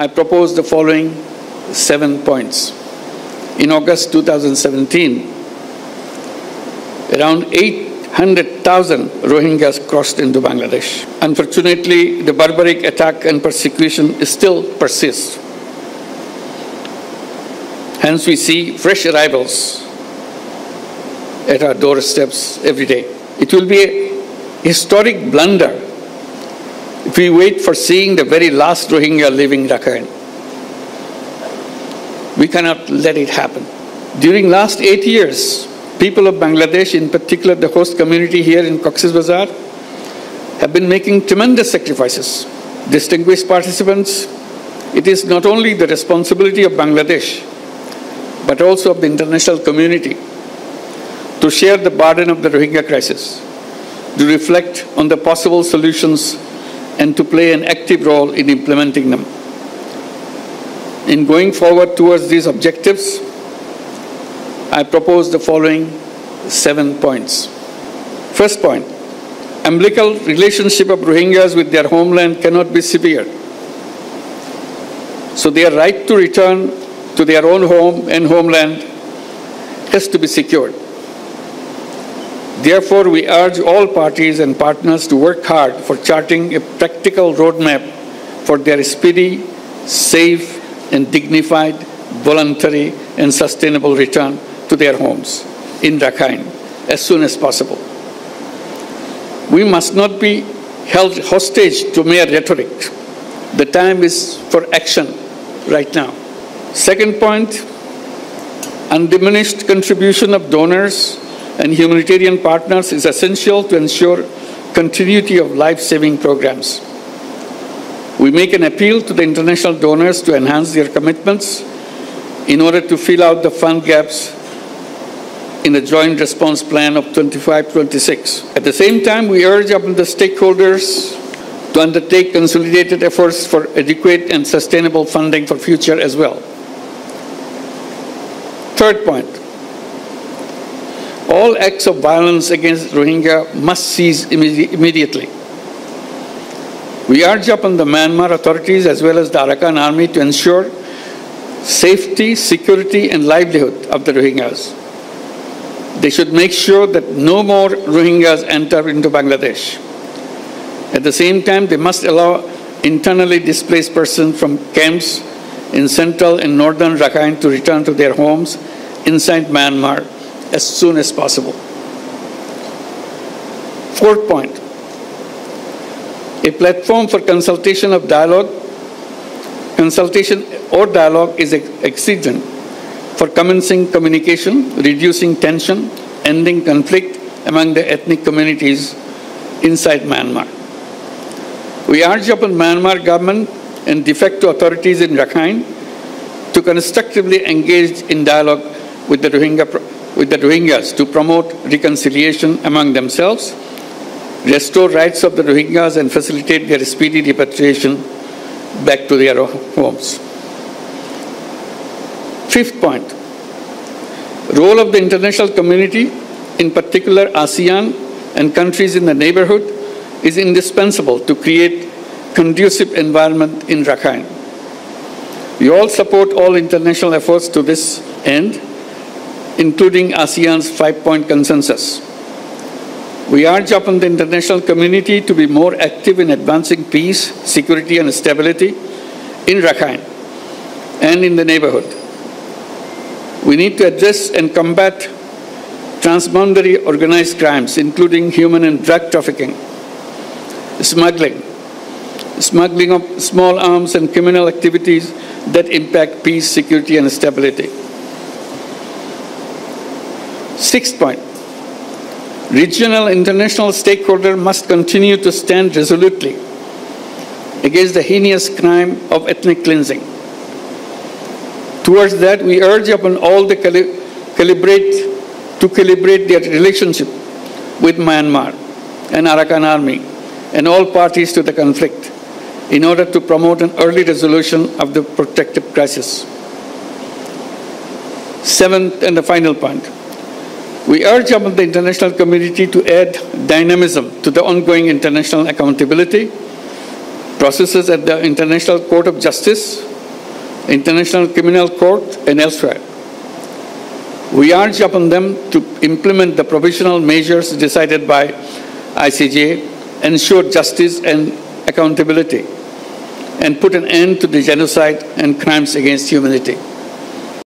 I propose the following 7 points. In August 2017, around 800,000 Rohingyas crossed into Bangladesh. Unfortunately, the barbaric attack and persecution still persists. Hence, we see fresh arrivals at our doorsteps every day. It will be a historic blunder if we wait for seeing the very last Rohingya leaving Rakhine. We cannot let it happen. During last 8 years, people of Bangladesh, in particular the host community here in Cox's Bazar, have been making tremendous sacrifices. Distinguished participants, it is not only the responsibility of Bangladesh, but also of the international community to share the burden of the Rohingya crisis, to reflect on the possible solutions, and to play an active role in implementing them. In going forward towards these objectives, I propose the following 7 points. First point, umbilical relationship of Rohingyas with their homeland cannot be severed. So their right to return to their own home and homeland has to be secured. Therefore, we urge all parties and partners to work hard for charting a practical roadmap for their speedy, safe, and dignified, voluntary, and sustainable return to their homes in Rakhine as soon as possible. We must not be held hostage to mere rhetoric. The time is for action right now. Second point, undiminished contribution of donors and humanitarian partners is essential to ensure continuity of life-saving programs. We make an appeal to the international donors to enhance their commitments in order to fill out the fund gaps in the Joint Response Plan of 25-26. At the same time, we urge upon the stakeholders to undertake consolidated efforts for adequate and sustainable funding for future as well. Third point, all acts of violence against Rohingya must cease immediately. We urge upon the Myanmar authorities as well as the Arakan army to ensure safety, security, and livelihood of the Rohingyas. They should make sure that no more Rohingyas enter into Bangladesh. At the same time, they must allow internally displaced persons from camps in central and northern Rakhine to return to their homes inside Myanmar as soon as possible. Fourth point, a platform for consultation or dialogue is exigent for commencing communication, reducing tension, ending conflict among the ethnic communities inside Myanmar. We urge upon Myanmar government and de facto authorities in Rakhine to constructively engage in dialogue with the Rohingyas to promote reconciliation among themselves, restore rights of the Rohingyas, and facilitate their speedy repatriation back to their homes. Fifth point, role of the international community, in particular ASEAN and countries in the neighborhood, is indispensable to create conducive environment in Rakhine. We all support all international efforts to this end, including ASEAN's 5-point consensus. We urge upon the international community to be more active in advancing peace, security, and stability in Rakhine and in the neighborhood. We need to address and combat transboundary organized crimes, including human and drug trafficking, smuggling of small arms, and criminal activities that impact peace, security, and stability. Sixth point, regional and international stakeholders must continue to stand resolutely against the heinous crime of ethnic cleansing. Towards that, we urge upon all to calibrate their relationship with Myanmar and Arakan army and all parties to the conflict in order to promote an early resolution of the protracted crisis. Seventh and the final point, we urge upon the international community to add dynamism to the ongoing international accountability processes at the International Court of Justice International Criminal Court, and elsewhere. We urge upon them to implement the provisional measures decided by ICJ, ensure justice and accountability, and put an end to the genocide and crimes against humanity.